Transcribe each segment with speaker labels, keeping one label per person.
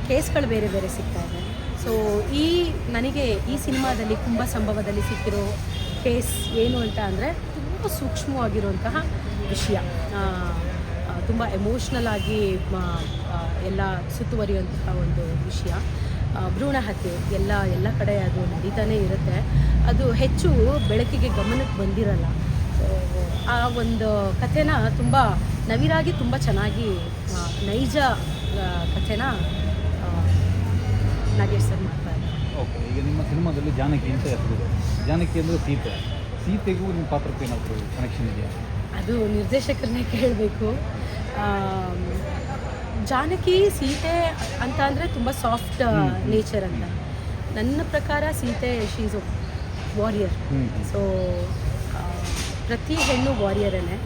Speaker 1: ಕೇಸ್ಗಳು ಬೇರೆ ಬೇರೆ ಸಿಗ್ತಾ ಇದೆ. ಸೊ ನನಗೆ ಈ ಸಿನಿಮಾದಲ್ಲಿ ಕುಂಭ ಸಂಭವದಲ್ಲಿ ಸಿಕ್ಕಿರೋ ಕೇಸ್ ಏನು ಅಂತ ಅಂದರೆ ತುಂಬ ಸೂಕ್ಷ್ಮವಾಗಿರುವಂತಹ ವಿಷಯ, ತುಂಬ ಎಮೋಷ್ನಲ್ ಆಗಿ ಎಲ್ಲ ಸುತ್ತುವರಿಯುವಂತಹ ಒಂದು ವಿಷಯ. ಭ್ರೂಣ ಹತ್ಯೆ ಎಲ್ಲ ಕಡೆ ಅದು ನಡೀತಾನೆ ಇರುತ್ತೆ. ಅದು ಹೆಚ್ಚು ಬೆಳಕಿಗೆ ಗಮನಕ್ಕೆ ಬಂದಿರಲ್ಲ. ಸೊ ಆ ಒಂದು ಕಥೆನ ತುಂಬ ನವಿರಾಗಿ ತುಂಬ ಚೆನ್ನಾಗಿ ನೈಜ ಕಥೆನ ನಾಗೇಶ್ ಸರ್ ಮಾಡ್ತಾರೆ.
Speaker 2: ಓಕೆ, ಈಗ ನಿಮ್ಮ ಸಿನಿಮಾದಲ್ಲಿ ಜಾನಕಿ ಅಂತ ಹೆಸರಿದೆ. ಜಾನಕಿ ಅಂದರೆ ಸೀತೆಗೂ ನಿಮ್ಮ ಪಾತ್ರಕ್ಕೆ ಏನಾದರೂ ಕನೆಕ್ಷನ್ ಇದೆಯಾ?
Speaker 1: ಅದು ನಿರ್ದೇಶಕರನ್ನೇ ಕೇಳಬೇಕು. ಜಾನಕಿ ಸೀತೆ ಅಂತ ಅಂದರೆ ತುಂಬ ಸಾಫ್ಟ್ ನೇಚರ್ ಅಂತ. ನನ್ನ ಪ್ರಕಾರ Sita she is warrior. So ಪ್ರತಿ ಹೆಣ್ಣು ವಾರಿಯರನ್ನೇ.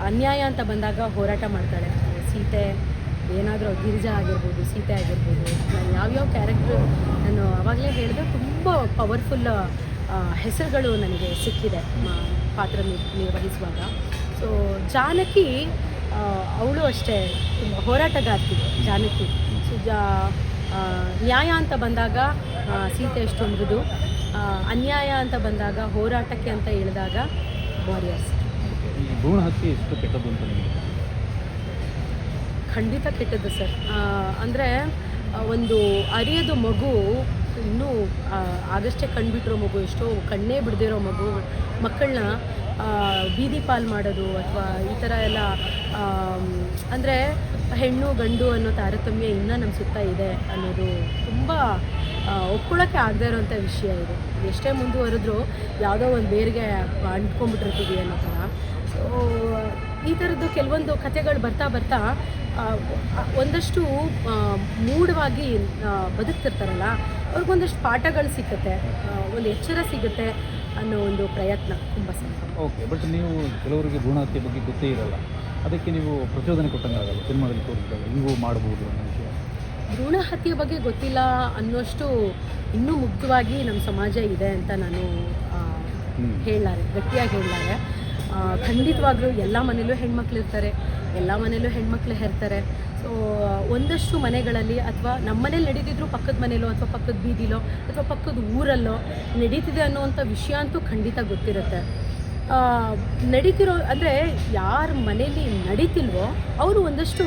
Speaker 1: ಅನ್ಯಾಯ ಅಂತ ಬಂದಾಗ ಹೋರಾಟ ಮಾಡ್ತಾಳೆ ಸೀತೆ. ಏನಾದರೂ ಗಿರಿಜಾ ಆಗಿರ್ಬೋದು, ಸೀತೆ ಆಗಿರ್ಬೋದು, ನಾನು ಯಾವ್ಯಾವ ಕ್ಯಾರೆಕ್ಟ್ರು ನಾನು ಆವಾಗಲೇ ಹೇಳಿದ್ರೆ ತುಂಬ ಪವರ್ಫುಲ್ ಹೆಸರುಗಳು ನನಗೆ ಸಿಕ್ಕಿದೆ ಪಾತ್ರ ನಿರ್ವಹಿಸುವಾಗ. ಸೊ ಜಾನಕಿ ಅವಳು ಅಷ್ಟೇ ತುಂಬ ಹೋರಾಟಗಾರ್ತಿ ಜಾನಕಿ. ಸೊ ನ್ಯಾಯ ಅಂತ ಬಂದಾಗ ಸೀತೆ ಎಷ್ಟು ಮೃದು, ಅನ್ಯಾಯ ಅಂತ ಬಂದಾಗ ಹೋರಾಟಕ್ಕೆ ಅಂತ ಹೇಳಿದಾಗ ವಾರಿಯರ್ಸ್.
Speaker 2: ಈ ಭ್ರೂಣ ಹತ್ಯೆ ಎಷ್ಟು ಕೆಟ್ಟದ್ದು ಅಂತ ನಿಮಗೆ?
Speaker 1: ಖಂಡಿತ ಕೆಟ್ಟದ್ದು ಸರ್. ಅಂದರೆ ಒಂದು ಅರಿಯದ ಮಗು, ಇನ್ನೂ ಆಗಷ್ಟೇ ಕಣ್ಬಿಟ್ಟಿರೋ ಮಗು, ಎಷ್ಟೋ ಕಣ್ಣೇ ಬಿಡದಿರೋ ಮಕ್ಕಳನ್ನ ಬೀದಿ ಪಾಲು ಮಾಡೋದು ಅಥವಾ ಈ ಥರ ಎಲ್ಲ, ಅಂದರೆ ಹೆಣ್ಣು ಗಂಡು ಅನ್ನೋ ತಾರತಮ್ಯ ಇನ್ನೂ ನಮ್ಮ ಸುತ್ತ ಇದೆ ಅನ್ನೋದು ತುಂಬ ಒಪ್ಕೊಳ್ಳೋಕ್ಕೆ ಆಗದೆ ಇರೋಂಥ ವಿಷಯ ಇದು. ಎಷ್ಟೇ ಮುಂದುವರೆದ್ರೂ ಯಾವುದೋ ಒಂದು ಬೇರಿಗೆ ಅಂಟ್ಕೊಂಡ್ಬಿಟ್ಟಿರ್ತೀವಿ ಅನ್ನೋ ಥರ. ಸೊ ಈ ಥರದ್ದು ಕೆಲವೊಂದು ಕಥೆಗಳು ಬರ್ತಾ ಒಂದಷ್ಟು ಮೂಢವಾಗಿ ಬದುಕ್ತಿರ್ತಾರಲ್ಲ, ಅವ್ರಿಗೊಂದಷ್ಟು ಪಾಠಗಳು ಸಿಗುತ್ತೆ, ಒಂದು ಎಚ್ಚರ ಸಿಗುತ್ತೆ ಅನ್ನೋ ಒಂದು ಪ್ರಯತ್ನ ತುಂಬ ಸಂಭವ.
Speaker 2: ಓಕೆ, ಬಟ್ ನೀವು ಕೆಲವರಿಗೆ ಭ್ರೂಣ ಹತ್ಯೆ ಬಗ್ಗೆ ಗೊತ್ತೇ ಇರಲ್ಲ, ಅದಕ್ಕೆ ನೀವು ಪ್ರಚೋದನೆ ಕೊಟ್ಟಂಗಾಗಲ್ಲ ಸಿನಿಮಾದಲ್ಲಿ ತೋರಿಸಿದಾಗ ಹಿಂಗೂ ಮಾಡ್ಬೋದು ಅನ್ನೋ ವಿಷಯ.
Speaker 1: ಭ್ರೂಣ ಹತ್ಯೆ ಬಗ್ಗೆ ಗೊತ್ತಿಲ್ಲ ಅನ್ನೋಷ್ಟು ಇನ್ನೂ ಮುಗ್ಧವಾಗಿ ನಮ್ಮ ಸಮಾಜ ಇದೆ ಅಂತ ನಾನು ಹೇಳಲಾರೆ, ಗಟ್ಟಿಯಾಗಿ ಹೇಳಲಾರೆ. ಖಂಡಿತವಾಗ್ಲೂ ಎಲ್ಲ ಮನೇಲೂ ಹೆಣ್ಮಕ್ಳು ಇರ್ತಾರೆ, ಎಲ್ಲ ಮನೇಲೂ ಹೆಣ್ಮಕ್ಳು ಹೆರ್ತಾರೆ. ಸೊ ಒಂದಷ್ಟು ಮನೆಗಳಲ್ಲಿ ಅಥವಾ ನಮ್ಮ ಮನೇಲಿ ನಡೀತಿದ್ರು ಪಕ್ಕದ ಮನೇಲೋ ಅಥವಾ ಪಕ್ಕದ ಬೀದಿಲೋ ಅಥವಾ ಪಕ್ಕದ ಊರಲ್ಲೋ ನಡೀತಿದೆ ಅನ್ನೋವಂಥ ವಿಷಯ ಅಂತೂ ಖಂಡಿತ ಗೊತ್ತಿರುತ್ತೆ. ನಡೀತಿರೋ ಅಂದರೆ ಯಾರ ಮನೇಲಿ ನಡೀತಿಲ್ವೋ ಅವರು ಒಂದಷ್ಟು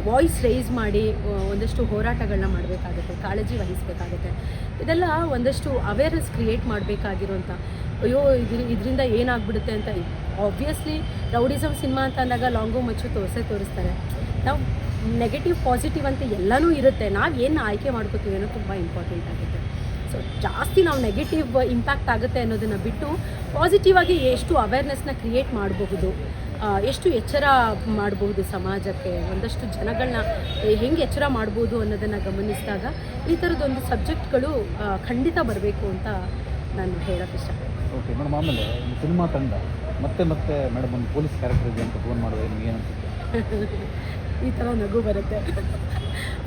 Speaker 1: ವಾಯ್ಸ್ ರೈಸ್ ಮಾಡಿ ಒಂದಷ್ಟು ಹೋರಾಟಗಳನ್ನ ಮಾಡಬೇಕಾಗುತ್ತೆ, ಕಾಳಜಿ ವಹಿಸಬೇಕಾಗುತ್ತೆ. ಇದೆಲ್ಲ ಒಂದಷ್ಟು ಅವೇರ್ನೆಸ್ ಕ್ರಿಯೇಟ್ ಮಾಡಬೇಕಾಗಿರೋಂಥ, ಅಯ್ಯೋ ಇದರಿಂದ ಏನಾಗ್ಬಿಡುತ್ತೆ ಅಂತ. ಆಬ್ವಿಯಸ್ಲಿ ರೌಡಿಸಮ್ ಸಿನಿಮಾ ಅಂತ ಅಂದಾಗ ಲಾಂಗು ಮಚ್ಚು ತೋರಿಸ್ತಾರೆ. ನಾವು ನೆಗೆಟಿವ್ ಪಾಸಿಟಿವ್ ಅಂತ ಎಲ್ಲನೂ ಇರುತ್ತೆ, ನಾವು ಏನು ಆಯ್ಕೆ ಮಾಡ್ಕೋತೀವಿ ಅನ್ನೋ ತುಂಬ ಇಂಪಾರ್ಟೆಂಟ್ ಆಗುತ್ತೆ. ಸೊ ಜಾಸ್ತಿ ನಾವು ನೆಗೆಟಿವ್ ಇಂಪ್ಯಾಕ್ಟ್ ಆಗುತ್ತೆ ಅನ್ನೋದನ್ನು ಬಿಟ್ಟು ಪಾಸಿಟಿವ್ ಆಗಿ ಎಷ್ಟು ಅವೇರ್ನೆಸ್ನ ಕ್ರಿಯೇಟ್ ಮಾಡಬಹುದು, ಎಷ್ಟು ಎಚ್ಚರ ಮಾಡಬಹುದು ಸಮಾಜಕ್ಕೆ, ಒಂದಷ್ಟು ಜನಗಳನ್ನ ಹೆಂಗೆ ಎಚ್ಚರ ಮಾಡ್ಬೋದು ಅನ್ನೋದನ್ನು ಗಮನಿಸಿದಾಗ ಈ ಥರದೊಂದು ಸಬ್ಜೆಕ್ಟ್ಗಳು ಖಂಡಿತ ಬರಬೇಕು ಅಂತ ನಾನು ಹೇಳೋಕ್ಕೆ ಇಷ್ಟಪಡ್ತೀನಿ.
Speaker 2: ಓಕೆ ಮೇಡಮ್, ಆಮೇಲೆ ಈ ಸಿನಿಮಾ ತಂಡ ಮತ್ತೆ ಮೇಡಮ್ ಒಂದು ಪೊಲೀಸ್ ಕ್ಯಾರೆಕ್ಟರ್ ಇದೆ ಅಂತ ಫೋನ್ ಮಾಡೋದು ನಿಮ್ಗೆ ಏನು ಅನಿಸುತ್ತೆ?
Speaker 1: ಈ ಥರ ನಗು ಬರುತ್ತೆ.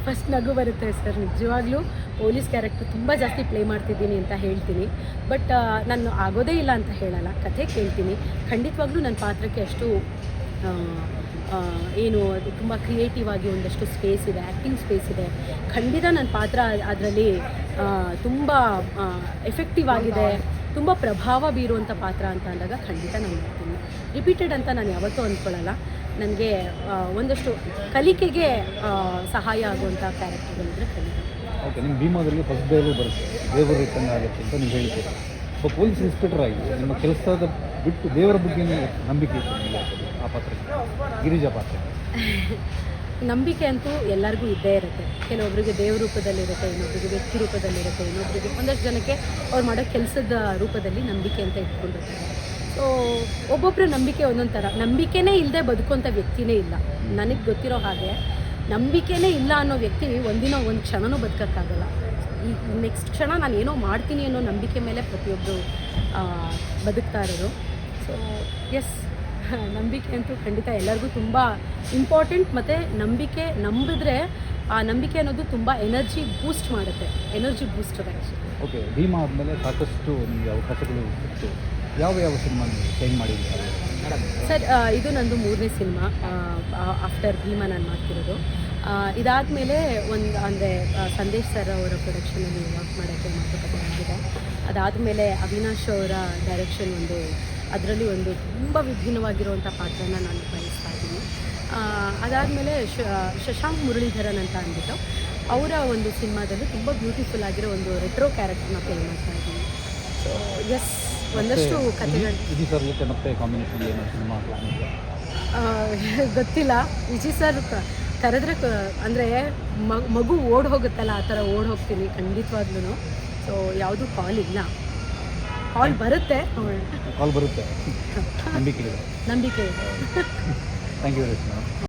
Speaker 1: ಫಸ್ಟ್ ನಗು ಬರುತ್ತೆ ಸರ್. ನಿಜವಾಗ್ಲೂ ಪೊಲೀಸ್ ಕ್ಯಾರೆಕ್ಟರ್ ತುಂಬ ಜಾಸ್ತಿ ಪ್ಲೇ ಮಾಡ್ತಿದ್ದೀನಿ ಅಂತ ಹೇಳ್ತೀನಿ. ಬಟ್ ನಾನು ಆಗೋದೇ ಇಲ್ಲ ಅಂತ ಹೇಳಲ್ಲ, ಕಥೆ ಕೇಳ್ತೀನಿ. ಖಂಡಿತವಾಗ್ಲೂ ನನ್ನ ಪಾತ್ರಕ್ಕೆ ಅಷ್ಟು ಏನು ಅದು ತುಂಬ ಕ್ರಿಯೇಟಿವ್ ಆಗಿ ಒಂದಷ್ಟು ಸ್ಪೇಸ್ ಇದೆ, ಆ್ಯಕ್ಟಿಂಗ್ ಸ್ಪೇಸ್ ಇದೆ. ಖಂಡಿತ ನನ್ನ ಪಾತ್ರ ಅದರಲ್ಲಿ ತುಂಬ ಎಫೆಕ್ಟಿವ್ ಆಗಿದೆ, ತುಂಬ ಪ್ರಭಾವ ಬೀರುವಂಥ ಪಾತ್ರ ಅಂತ ಅಂದಾಗ ಖಂಡಿತ ನಾನು ಮಾಡ್ತೀನಿ. ರಿಪೀಟೆಡ್ ಅಂತ ನಾನು ಯಾವತ್ತೂ ಅಂದ್ಕೊಳ್ಳಲ್ಲ. ನನಗೆ ಒಂದಷ್ಟು ಕಲಿಕೆಗೆ ಸಹಾಯ ಆಗುವಂಥ ಕ್ಯಾರೆಕ್ಟರ್ಗಳಿದ್ರೆ ಖಂಡಿತ.
Speaker 2: ಓಕೆ, ನಿಮ್ಮ ಭೀಮಾದಲ್ಲಿ ಫಸ್ಟ್ ಡೇಲೂ ಬರುತ್ತೆ, ದೇವರು ಇಟ್ಟಂಗೆ ಆಗುತ್ತೆ ಅಂತ ನೀವು ಹೇಳ್ತೀರಾ. ಸೊ ಪೊಲೀಸ್ ಇನ್ಸ್ಪೆಕ್ಟರ್ ಆಗಿ ನಿಮ್ಮ ಕೆಲಸದ ಬಿಟ್ಟು ದೇವರ ಬಗ್ಗೆ ನಂಬಿಕೆ ಇತ್ತು ನಿಮಗೆ ಆ ಪಾತ್ರಕ್ಕೆ, ಗಿರಿಜಾ ಪಾತ್ರ?
Speaker 1: ನಂಬಿಕೆ ಅಂತೂ ಎಲ್ಲರಿಗೂ ಇದ್ದೇ ಇರುತ್ತೆ. ಕೆಲವೊಬ್ಬರಿಗೆ ದೇವ್ರ ರೂಪದಲ್ಲಿರುತ್ತೆ, ಇನ್ನೊಬ್ಬರಿಗೆ ವ್ಯಕ್ತಿ ರೂಪದಲ್ಲಿರುತ್ತೆ, ಇನ್ನೊಬ್ಬರಿಗೆ ಒಂದಷ್ಟು ಜನಕ್ಕೆ ಅವ್ರು ಮಾಡೋ ಕೆಲಸದ ರೂಪದಲ್ಲಿ ನಂಬಿಕೆ ಅಂತ ಇಟ್ಕೊಂಡಿರ್ತಾರೆ. ಸೊ ಒಬ್ಬೊಬ್ಬರ ನಂಬಿಕೆ ಒಂದೊಂದು ಥರ. ನಂಬಿಕೆನೇ ಇಲ್ಲದೆ ಬದುಕುವಂಥ ವ್ಯಕ್ತಿನೇ ಇಲ್ಲ. ನನಗೆ ಗೊತ್ತಿರೋ ಹಾಗೆ ನಂಬಿಕೆನೇ ಇಲ್ಲ ಅನ್ನೋ ವ್ಯಕ್ತಿ ಒಂದಿನ ಒಂದು ಕ್ಷಣನೂ ಬದುಕೋಕ್ಕಾಗಲ್ಲ. ಈ ನೆಕ್ಸ್ಟ್ ಕ್ಷಣ ನಾನು ಏನೋ ಮಾಡ್ತೀನಿ ಅನ್ನೋ ನಂಬಿಕೆ ಮೇಲೆ ಪ್ರತಿಯೊಬ್ಬರು ಬದುಕ್ತಾ ಇರೋದು. ಸೊ ಎಸ್, ನಂಬಿಕೆ ಅಂತೂ ಖಂಡಿತ ಎಲ್ಲರಿಗೂ ತುಂಬ ಇಂಪಾರ್ಟೆಂಟ್. ಮತ್ತು ನಂಬಿಕೆ ನಂಬಿದ್ರೆ ಆ ನಂಬಿಕೆ ಅನ್ನೋದು ತುಂಬ ಎನರ್ಜಿ ಬೂಸ್ಟ್ ಮಾಡುತ್ತೆ, energy booster actually.
Speaker 2: Okay, Bheema ಆದಮೇಲೆ ಸಾಕಷ್ಟು ನಿಮಗೆ ಅವಕಾಶಗಳು ಸಿಕ್ತು. ಯಾವ ಸಿನಿಮಾ ನೀವು ಚೇಂಜ್ ಮಾಡಿದ್ದೀರಾ?
Speaker 1: ಸರ್ ಇದು ನಂದು 3ನೇ ಸಿನಿಮಾ ಆಫ್ಟರ್ ಭೀಮಾ ನಾನು ಮಾಡ್ತಿರೋದು. ಇದಾದಮೇಲೆ ಅಂದರೆ ಸಂದೇಶ್ ಸರ್ ಅವರ ಪ್ರೊಡಕ್ಷನಲ್ಲಿ ವರ್ಕ್ ಮಾಡೋಕ್ಕೆ ಮಾತುಕತೆ ಆಗಿದೆ. ಅದಾದಮೇಲೆ ಅವಿನಾಶ್ ಅವರ ಡೈರೆಕ್ಷನ್ ಅದರಲ್ಲಿ ತುಂಬ ವಿಭಿನ್ನವಾಗಿರುವಂಥ ಪಾತ್ರನ ನಾನು ಬಯಸ್ತಾ ಇದ್ದೀನಿ. ಅದಾದಮೇಲೆ ಶಶಾಂಕ್ ಮುರಳೀಧರನ್ ಅಂತ ಅಂದ್ಬಿಟ್ಟು ಅವರ ಒಂದು ಸಿನಿಮಾದಲ್ಲಿ ತುಂಬ ಬ್ಯೂಟಿಫುಲ್ ಆಗಿರೋ ರೆಟ್ರೋ ಕ್ಯಾರೆಕ್ಟರ್ನ ಪ್ಲೇ ಮಾಡ್ತಾ ಇದ್ದೀನಿ. ಸೊ ಎಸ್, ಒಂದಷ್ಟು ಕಥೆಗಳು
Speaker 2: ವಿಜಿ ಸರ್ ಜೊತೆ ಮತ್ತೆ ಕಾಂಬಿನೇಷನ್ ಏನು ಸಿನಿಮಾ
Speaker 1: ಗೊತ್ತಿಲ್ಲ. ವಿಜಯ್ ಸರ್ ಕರೆದ್ರೆ ಅಂದರೆ ಮಗು ಓಡ್ ಹೋಗುತ್ತಲ್ಲ, ಆ ಥರ ಓಡ್ ಹೋಗ್ತೀನಿ ಖಂಡಿತವಾಗ್ಲೂ. ಸೊ ಯಾವುದೂ ಕಾಲ್ ಇಲ್ಲ, ಕಾಲ್ ಬರುತ್ತೆ,
Speaker 2: ಕಾಲ್ ಬರುತ್ತೆ, ನಂಬಿಕೆ ಇದೆ.
Speaker 1: ನಂಬಿಕೆ ಇದೆ.
Speaker 2: Thank you very much.